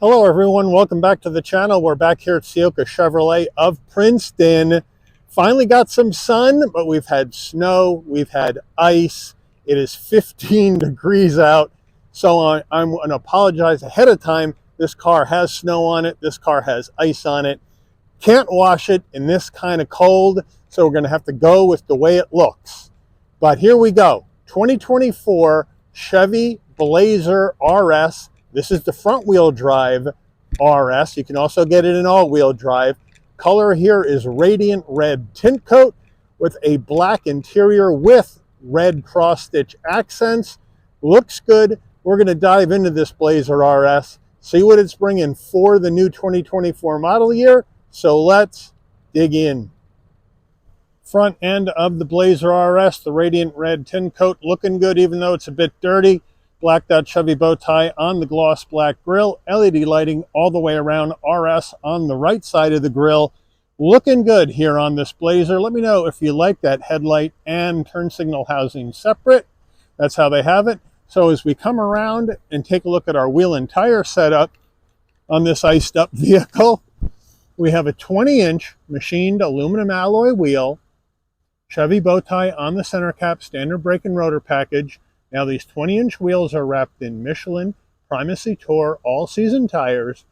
Hello everyone, welcome back to the channel. We're back here at Ciocca Chevrolet of Princeton. Finally got some sun, but we've had snow, we've had ice. It is 15 degrees out, so I'm going to apologize ahead of time. This car has snow on it, this car has ice on it. Can't wash it in this kind of cold, so we're going to have to go with the way it looks. But here we go, 2024 Chevy Blazer RS. This is the front wheel drive RS. You can also get it in all wheel drive. Color here is radiant red tint coat with a black interior with red cross stitch accents. Looks good. We're going to dive into this Blazer RS, see what it's bringing for the new 2024 model year. So let's dig in. Front end of the Blazer RS, the radiant red tint coat, looking good even though it's a bit dirty. Blacked out Chevy bow tie on the gloss black grille, LED lighting all the way around, RS on the right side of the grille. Looking good here on this Blazer. Let me know if you like that headlight and turn signal housing separate. That's how they have it. So as we come around and take a look at our wheel and tire setup on this iced up vehicle, we have a 20-inch machined aluminum alloy wheel, Chevy bow tie on the center cap, standard brake and rotor package. Now these 20-inch wheels are wrapped in Michelin Primacy Tour all-season tires,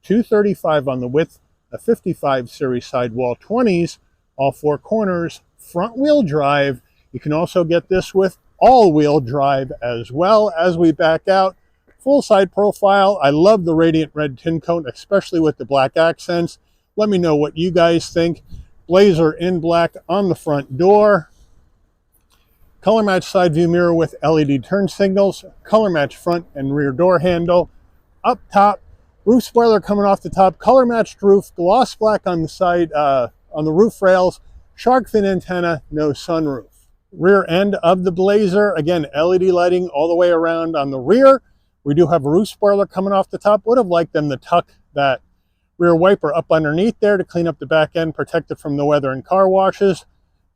235 on the width, a 55 series sidewall 20s, all four corners, front-wheel drive. You can also get this with all-wheel drive as well. As we back out, full side profile. I love the radiant red tint coat, especially with the black accents. Let me know what you guys think. Blazer in black on the front door. Color match side view mirror with LED turn signals, color match front and rear door handle. Up top, roof spoiler coming off the top, color matched roof, gloss black on the side, on the roof rails, shark fin antenna, no sunroof. Rear end of the Blazer, again, LED lighting all the way around on the rear. We do have a roof spoiler coming off the top. Would have liked them to tuck that rear wiper up underneath there to clean up the back end, protect it from the weather and car washes.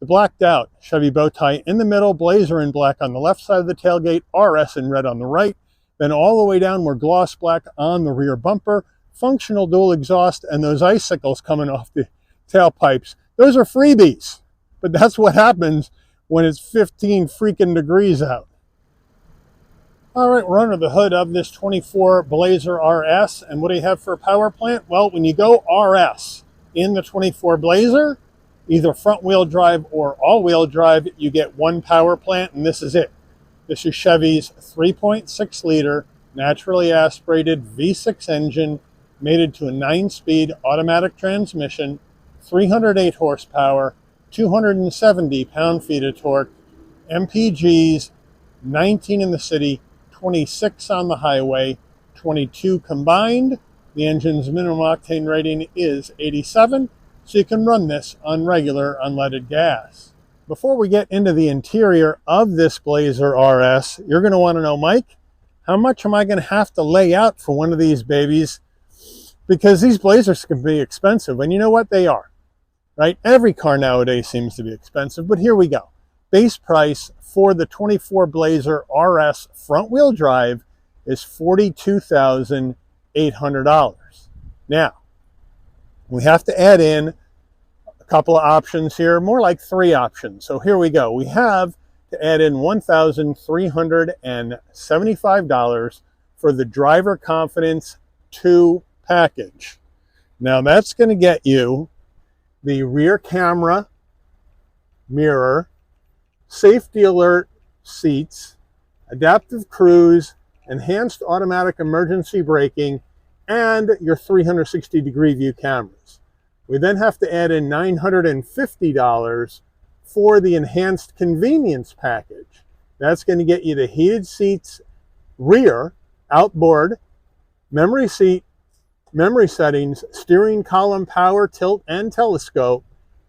The blacked out Chevy bow tie in the middle, Blazer in black on the left side of the tailgate, RS in red on the right. Then all the way down, we're gloss black on the rear bumper, functional dual exhaust, and those icicles coming off the tailpipes. Those are freebies, but that's what happens when it's 15 freaking degrees out. All right, we're under the hood of this 24 Blazer RS, and what do you have for a power plant? Well, when you go RS in the 24 Blazer, either front wheel drive or all wheel drive, you get one power plant, and this is it. This is Chevy's 3.6 liter naturally aspirated V6 engine, mated to a 9-speed automatic transmission, 308 horsepower, 270 pound-feet of torque, MPGs, 19 in the city, 26 on the highway, 22 combined. The engine's minimum octane rating is 87. So you can run this on regular unleaded gas. Before we get into the interior of this Blazer RS, you're going to want to know, Mike, how much am I going to have to lay out for one of these babies? Because these Blazers can be expensive, and you know what? They are, right? Every car nowadays seems to be expensive, but here we go. Base price for the 24 Blazer RS front-wheel drive is $42,800. Now, we have to add in a couple of options here, more like 3 options. So here we go. We have to add in $1,375 for the Driver Confidence 2 package. Now that's going to get you the rear camera, mirror, safety alert seats, adaptive cruise, enhanced automatic emergency braking, and your 360-degree view cameras. We then have to add in $950 for the enhanced convenience package. That's going to get you the heated seats, rear, outboard, memory seat, memory settings, steering column power, tilt, and telescope,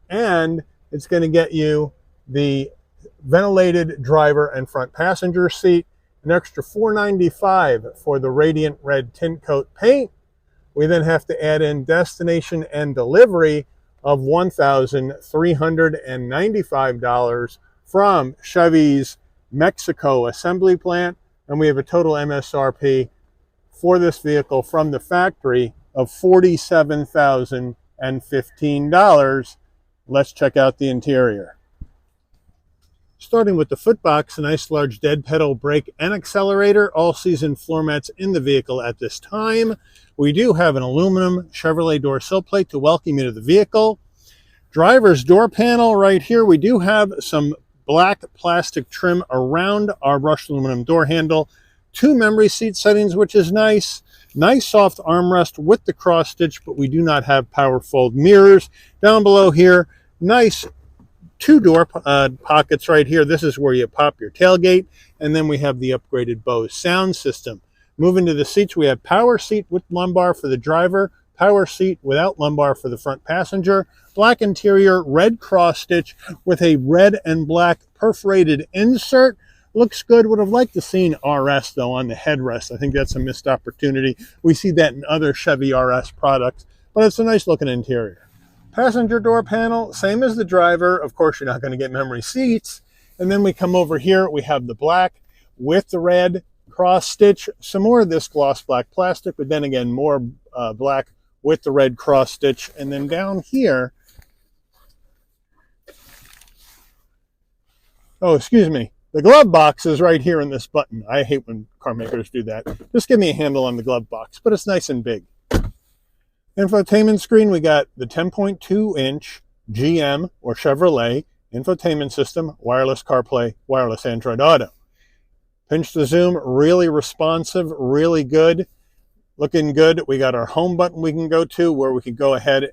and it's going to get you the ventilated driver and front passenger seat, an extra $495 for the radiant red tint coat paint. We then have to add in destination and delivery of $1,395 from Chevy's Mexico assembly plant, and we have a total MSRP for this vehicle from the factory of $47,015. Let's check out the interior. Starting with the footbox, a nice large dead pedal brake and accelerator, all season floor mats in the vehicle at this time. We do have an aluminum Chevrolet door sill plate to welcome you to the vehicle. Driver's door panel right here. We do have some black plastic trim around our brushed aluminum door handle. 2 memory seat settings, which is nice. Nice soft armrest with the cross stitch, but we do not have power fold mirrors. Down below here, nice 2 door pockets right here. This is where you pop your tailgate, and then we have the upgraded Bose sound system. Moving to the seats, we have power seat with lumbar for the driver, power seat without lumbar for the front passenger, black interior, red cross stitch with a red and black perforated insert. Looks good. Would have liked to seen RS though on the headrest. I think that's a missed opportunity. We see that in other Chevy RS products, but it's a nice looking interior. Passenger door panel, same as the driver. Of course, you're not going to get memory seats. And then we come over here, we have the black with the red cross stitch, some more of this gloss black plastic, but then again, more black with the red cross stitch. And then down here, oh, excuse me, the glove box is right here in this button. I hate when car makers do that. Just give me a handle on the glove box, but it's nice and big. Infotainment screen, we got the 10.2-inch GM or Chevrolet infotainment system, wireless CarPlay, wireless Android Auto. Pinch to zoom, really responsive, really good, looking good. We got our home button we can go to where we can go ahead,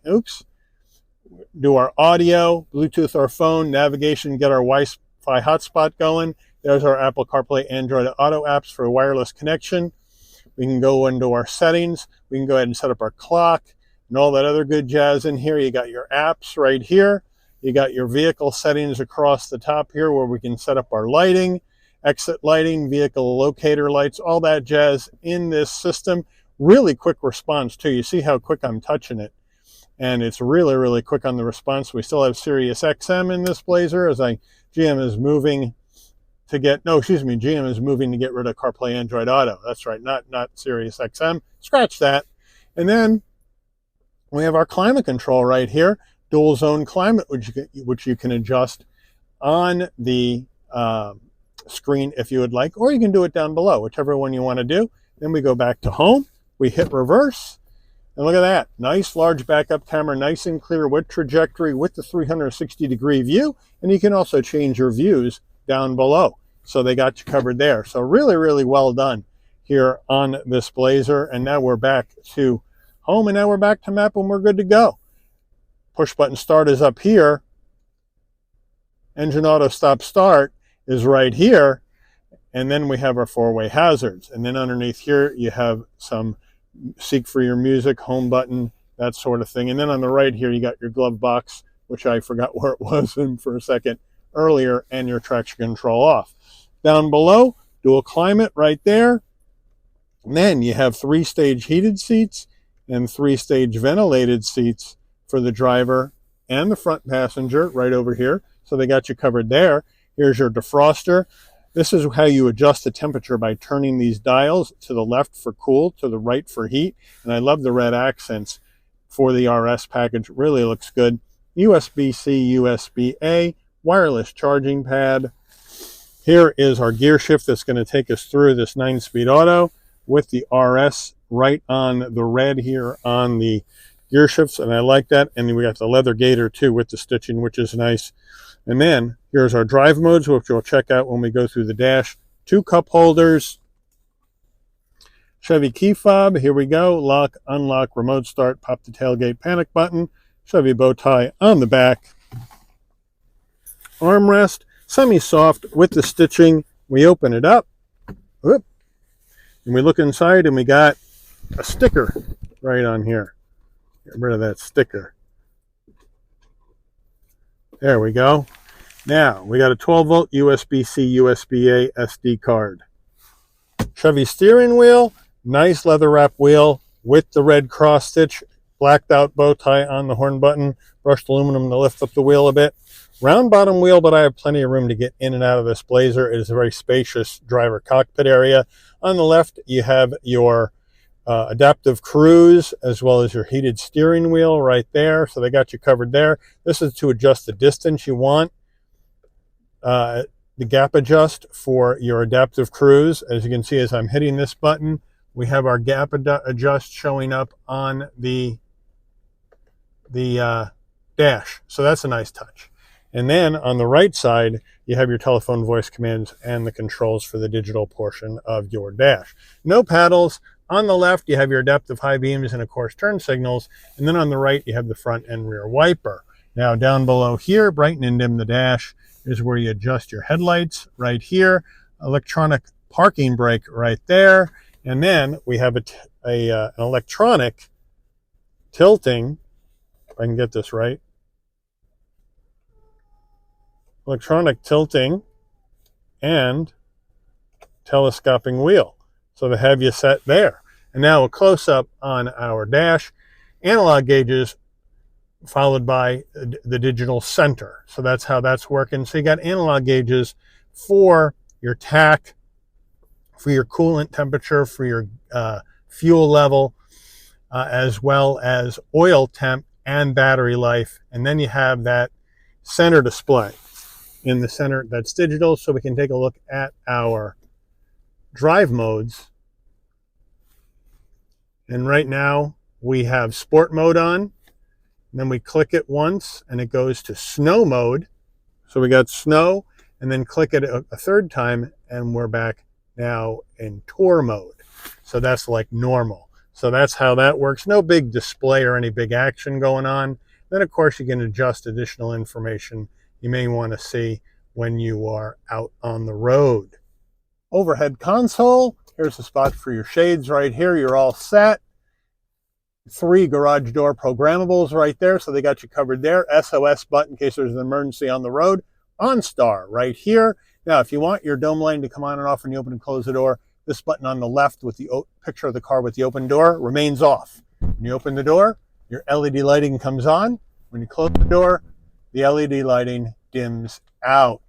do our audio, Bluetooth our phone, navigation, get our Wi-Fi hotspot going. There's our Apple CarPlay, Android Auto apps for a wireless connection. We can go into our settings. We can go ahead and set up our clock and all that other good jazz in here. You got your apps right here. You got your vehicle settings across the top here where we can set up our lighting, exit lighting, vehicle locator lights, all that jazz in this system. Really quick response too. You see how quick I'm touching it. And it's really, really quick on the response. We still have Sirius XM in this Blazer as GM is moving to get, GM is moving to get rid of CarPlay Android Auto. That's right, not Sirius XM. Scratch that. And then we have our climate control right here, dual zone climate, which you can adjust on the screen if you would like, or you can do it down below, whichever one you want to do. Then we go back to home, we hit reverse, and look at that. Nice large backup camera, nice and clear with trajectory with the 360-degree view, and you can also change your views down below. So they got you covered there. So really, really well done here on this Blazer. And now we're back to home, and now we're back to map, and we're good to go. Push button start is up here. Engine auto stop start is right here. And then we have our 4-way hazards. And then underneath here, you have some seek for your music, home button, that sort of thing. And then on the right here, you got your glove box, which I forgot where it was in for a second earlier, and your traction control off. Down below, dual climate right there. And then you have 3-stage heated seats and 3-stage ventilated seats for the driver and the front passenger right over here. So they got you covered there. Here's your defroster. This is how you adjust the temperature by turning these dials to the left for cool, to the right for heat. And I love the red accents for the RS package. Really looks good. USB-C, USB-A, wireless charging pad. Here is our gear shift that's going to take us through this 9-speed auto with the RS right on the red here on the gear shifts, and I like that. And then we got the leather gator too with the stitching, which is nice. And then here's our drive modes, which we'll check out when we go through the dash. 2 cup holders, Chevy key fob, here we go, lock, unlock, remote start, pop the tailgate panic button, Chevy bow tie on the back, armrest, semi-soft with the stitching. We open it up, whoop, and we look inside, and we got a sticker right on here. Get rid of that sticker. There we go. Now, we got a 12-volt USB-C, USB-A SD card. Chevy steering wheel, nice leather wrap wheel with the red cross stitch, blacked out bow tie on the horn button, brushed aluminum to lift up the wheel a bit. Round bottom wheel, but I have plenty of room to get in and out of this Blazer. It is a very spacious driver cockpit area. On the left, you have your adaptive cruise, as well as your heated steering wheel right there. So they got you covered there. This is to adjust the distance you want. The gap adjust for your adaptive cruise. As you can see, as I'm hitting this button, we have our gap adjust showing up on the dash. So that's a nice touch. And then on the right side, you have your telephone voice commands and the controls for the digital portion of your dash. No paddles. On the left, you have your adaptive high beams and, of course, turn signals. And then on the right, you have the front and rear wiper. Now, down below here, brighten and dim the dash is where you adjust your headlights right here. Electronic parking brake right there. And then we have an electronic tilting, if I can get this right. Electronic tilting and telescoping wheel. So they have you set there. And now a close-up on our dash. Analog gauges followed by the digital center. So that's how that's working. So you got analog gauges for your tach, for your coolant temperature, for your fuel level, as well as oil temp and battery life. And then you have that center display in the center that's digital, so we can take a look at our drive modes. And right now we have sport mode on, and then we click it once and it goes to snow mode. So we got snow, and then click it a third time and we're back now in tour mode. So that's like normal. So that's how that works. No big display or any big action going on. Then of course you can adjust additional information you may want to see when you are out on the road. Overhead console, here's the spot for your shades right here. You're all set. 3 garage door programmables right there, so they got you covered there. SOS button in case there's an emergency on the road. OnStar right here. Now, if you want your dome lighting to come on and off when you open and close the door, this button on the left with the picture of the car with the open door remains off. When you open the door, your LED lighting comes on. When you close the door, the LED lighting dims out.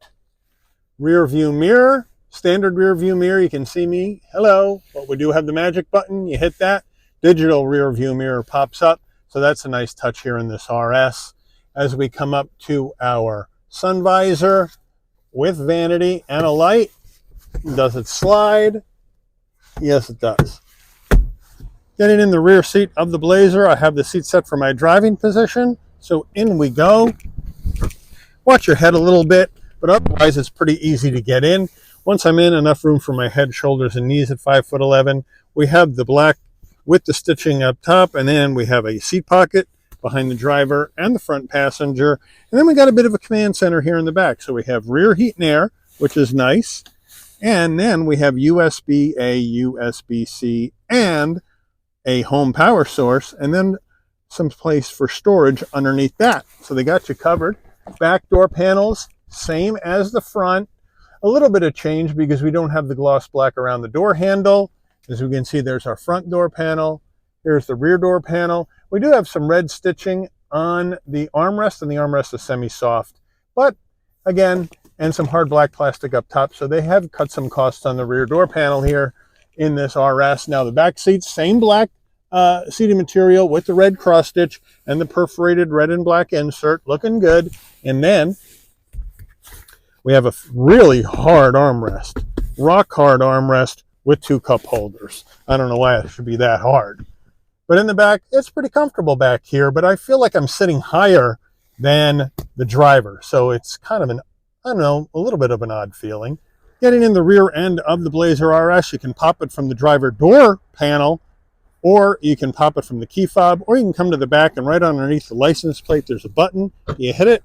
Rear view mirror, standard rear view mirror, you can see me, hello, but we do have the magic button, you hit that, digital rear view mirror pops up, so that's a nice touch here in this RS. As we come up to our sun visor with vanity and a light, does it slide? Yes, it does. Getting in the rear seat of the Blazer, I have the seat set for my driving position, so in we go. Watch your head a little bit, but otherwise it's pretty easy to get in. Once I'm in, enough room for my head, shoulders, and knees at 5'11". We have the black with the stitching up top, and then we have a seat pocket behind the driver and the front passenger. And then we got a bit of a command center here in the back. So we have rear heat and air, which is nice. And then we have USB-A, USB-C, and a home power source, and then some place for storage underneath that. So they got you covered. Back door panels, same as the front. A little bit of change because we don't have the gloss black around the door handle. As we can see, there's our front door panel. Here's the rear door panel. We do have some red stitching on the armrest, and the armrest is semi-soft. But again, and some hard black plastic up top. So they have cut some costs on the rear door panel here in this RS. Now the back seats, same black seating material with the red cross stitch and the perforated red and black insert, looking good. And then we have a really hard armrest, rock hard armrest with 2 cup holders. I don't know why it should be that hard. But in the back, it's pretty comfortable back here, but I feel like I'm sitting higher than the driver. So it's kind of an, I don't know, a little bit of an odd feeling. Getting in the rear end of the Blazer RS, you can pop it from the driver door panel, or you can pop it from the key fob, or you can come to the back and right underneath the license plate, there's a button. You hit it.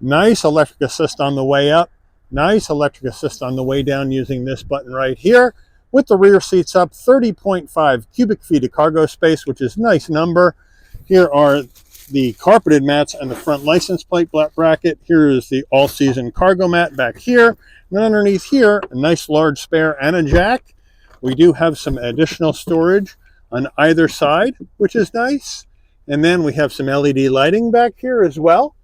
Nice electric assist on the way up. Nice electric assist on the way down using this button right here. With the rear seats up, 30.5 cubic feet of cargo space, which is a nice number. Here are the carpeted mats and the front license plate bracket. Here is the all-season cargo mat back here. And then underneath here, a nice large spare and a jack. We do have some additional storage on either side, which is nice. And then we have some LED lighting back here as well.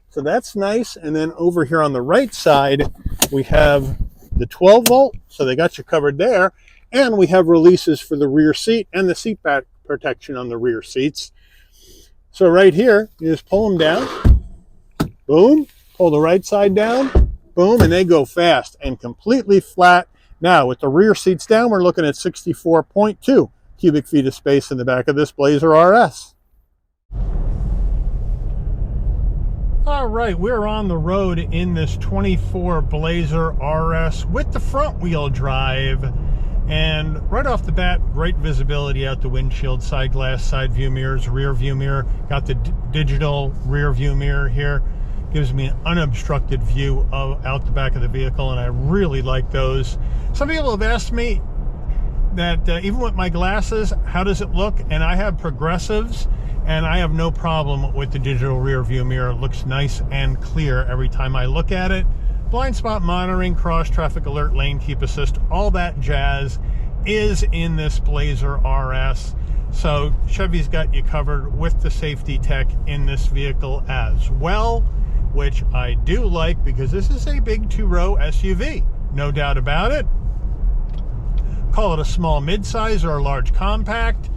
So that's nice. And then over here on the right side, we have the 12 volt. So they got you covered there. And we have releases for the rear seat and the seat back protection on the rear seats. So right here, you just pull them down, boom, pull the right side down, boom, and they go fast and completely flat. Now, with the rear seats down, we're looking at 64.2 cubic feet of space in the back of this Blazer RS. All right, we're on the road in this 24 Blazer RS with the front wheel drive. And right off the bat, great visibility out the windshield, side glass, side view mirrors, rear view mirror. Got the digital rear view mirror here. Gives me an unobstructed view out the back of the vehicle, and I really like those. Some people have asked me that even with my glasses, how does it look? And I have progressives, and I have no problem with the digital rear view mirror. It looks nice and clear every time I look at it. Blind spot monitoring, cross traffic alert, lane keep assist, all that jazz is in this Blazer RS. So Chevy's got you covered with the safety tech in this vehicle as well, which I do like because this is a big two-row SUV, no doubt about it. Call it a small midsize or a large compact,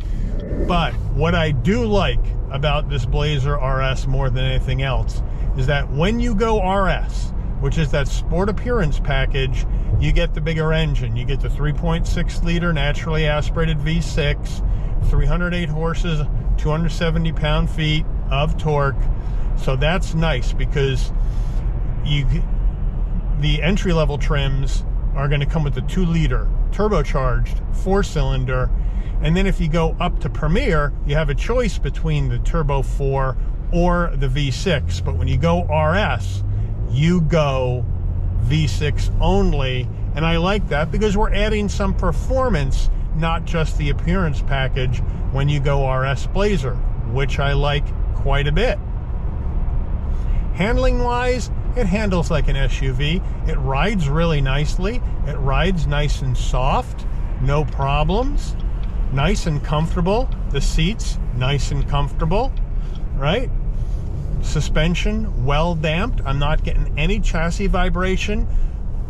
but what I do like about this Blazer RS more than anything else is that when you go RS, which is that sport appearance package, you get the bigger engine. You get the 3.6 liter naturally aspirated V6, 308 horses, 270 pound-feet of torque. So that's nice because the entry-level trims are going to come with the 2 liter turbocharged 4-cylinder. And then if you go up to Premier, you have a choice between the Turbo 4 or the V6. But when you go RS, you go V6 only, and I like that because we're adding some performance, not just the appearance package when you go RS Blazer, which I like quite a bit. Handling wise, it handles like an SUV. It rides really nicely. It rides nice and soft, no problems, nice and comfortable. The seats, nice and comfortable, right? Suspension well damped. I'm not getting any chassis vibration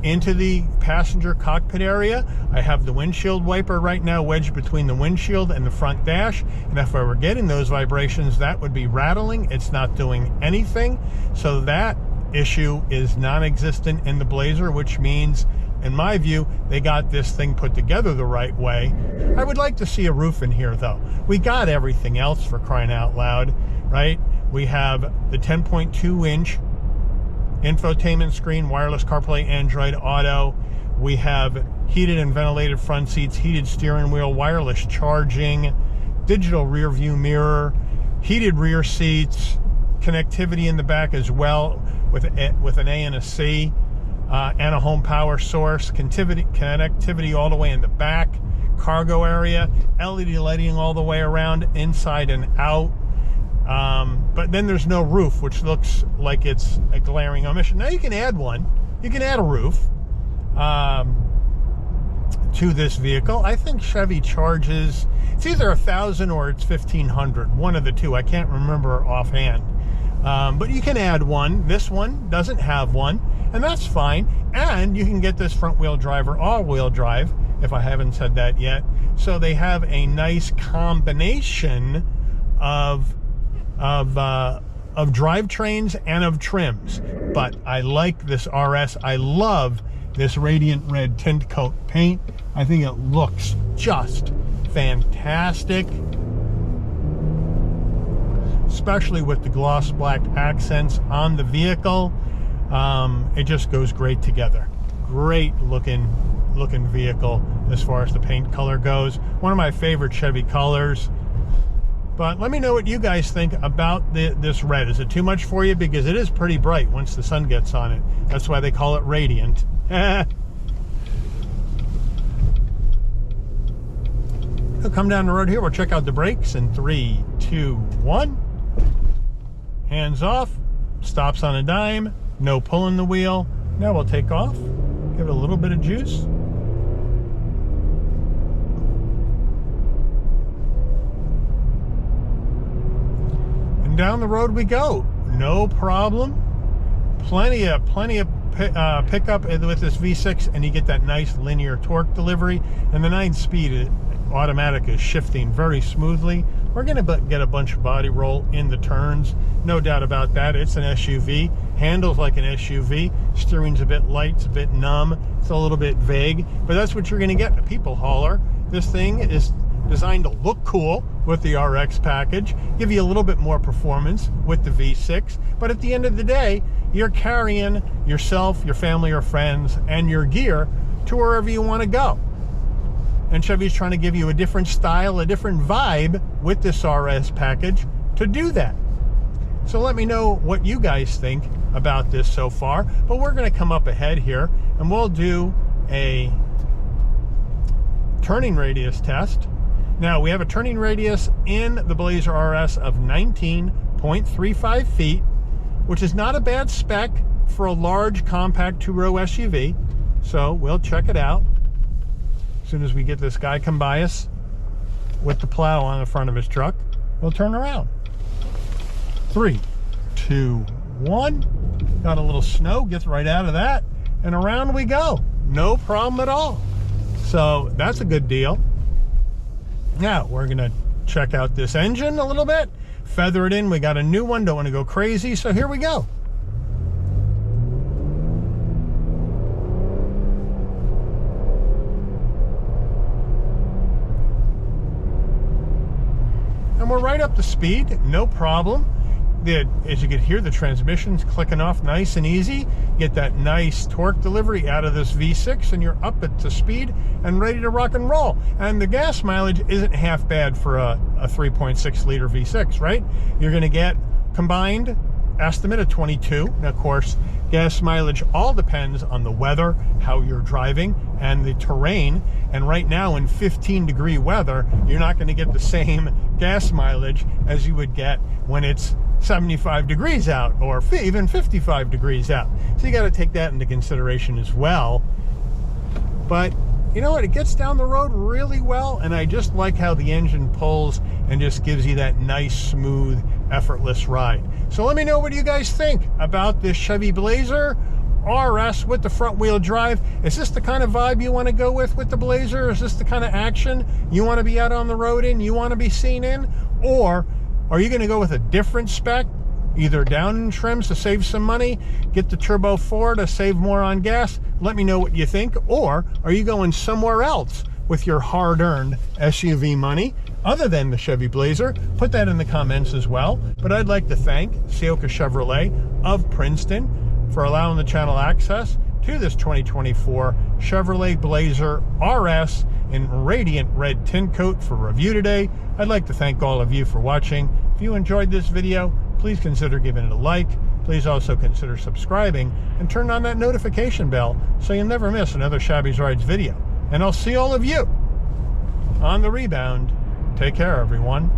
into the passenger cockpit area. I have the windshield wiper right now wedged between the windshield and the front dash, and if I were getting those vibrations, that would be rattling. It's not doing anything, so that issue is non-existent in the Blazer, which means, in my view, they got this thing put together the right way. I would like to see a roof in here though. We got everything else, for crying out loud, right? We have the 10.2 inch infotainment screen, wireless CarPlay, Android Auto. We have heated and ventilated front seats, heated steering wheel, wireless charging, digital rear view mirror, heated rear seats, connectivity in the back as well with an A and a C, and a home power source, connectivity all the way in the back, cargo area, LED lighting all the way around, inside and out. But then there's no roof, which looks like it's a glaring omission. Now you can add one. You can add a roof to this vehicle. I think Chevy charges, it's either $1,000 or it's $1,500, one of the two. I can't remember offhand. But you can add one. This one doesn't have one, and that's fine. And you can get this front wheel drive or all-wheel drive, if I haven't said that yet. So they have a nice combination of drivetrains and of trims. But I like this RS. I love this radiant red tint coat paint. I think it looks just fantastic, especially with the gloss black accents on the vehicle. It just goes great together. Great looking vehicle as far as the paint color goes. One of my favorite Chevy colors. But let me know what you guys think about this red. Is it too much for you? Because it is pretty bright once the sun gets on it. That's why they call it radiant. We'll come down the road here. We'll check out the brakes in 3, 2, 1. Hands off. Stops on a dime. No pulling the wheel. Now we'll take off. Give it a little bit of juice. And down the road we go. No problem. Plenty of pickup with this V6, and you get that nice linear torque delivery, and the 9-speed automatic is shifting very smoothly. We're going to get a bunch of body roll in the turns, no doubt about that. It's an SUV, handles like an SUV, steering's a bit light, it's a bit numb, it's a little bit vague, but that's what you're going to get in a people hauler. This thing is designed to look cool with the RX package, give you a little bit more performance with the V6, but at the end of the day, you're carrying yourself, your family or friends, and your gear to wherever you want to go. And Chevy's trying to give you a different style, a different vibe with this RS package to do that. So let me know what you guys think about this so far. But we're going to come up ahead here and we'll do a turning radius test. Now, we have a turning radius in the Blazer RS of 19.35 feet, which is not a bad spec for a large, compact two-row SUV. So we'll check it out as soon as we get this guy come by us with the plow on the front of his truck. We'll turn around. 3, 2, 1. Got a little snow, gets right out of that, and around we go. No problem at all. So that's a good deal. Now we're gonna check out this engine a little bit, feather it in. We got a new one, don't want to go crazy, so here we go. And we're right up to speed, no problem. As you can hear, the transmission's clicking off nice and easy. Get that nice torque delivery out of this V6 and you're up at the speed and ready to rock and roll. And the gas mileage isn't half bad for a 3.6 liter V6, right? You're gonna get combined estimate of 22. And of course, gas mileage all depends on the weather, how you're driving, and the terrain. And right now in 15-degree weather, you're not going to get the same gas mileage as you would get when it's 75 degrees out or even 55 degrees out. So you got to take that into consideration as well. But you know what? It gets down the road really well, and I just like how the engine pulls and just gives you that nice, smooth, effortless ride. So let me know what you guys think about this Chevy Blazer RS with the front wheel drive. Is this the kind of vibe you want to go with the Blazer? Is this the kind of action you want to be out on the road in, you want to be seen in? Or are you going to go with a different spec, either down in trims to save some money, get the Turbo 4 to save more on gas? Let me know what you think. Or are you going somewhere else with your hard-earned SUV money other than the Chevy Blazer? Put that in the comments as well. But I'd like to thank Ciocca Chevrolet of Princeton for allowing the channel access to this 2024 Chevrolet Blazer RS in radiant red tint coat for review today. I'd like to thank all of you for watching. If you enjoyed this video, please consider giving it a like. Please also consider subscribing and turn on that notification bell so you'll never miss another Shabby's Rides video. And I'll see all of you on the rebound. Take care, everyone.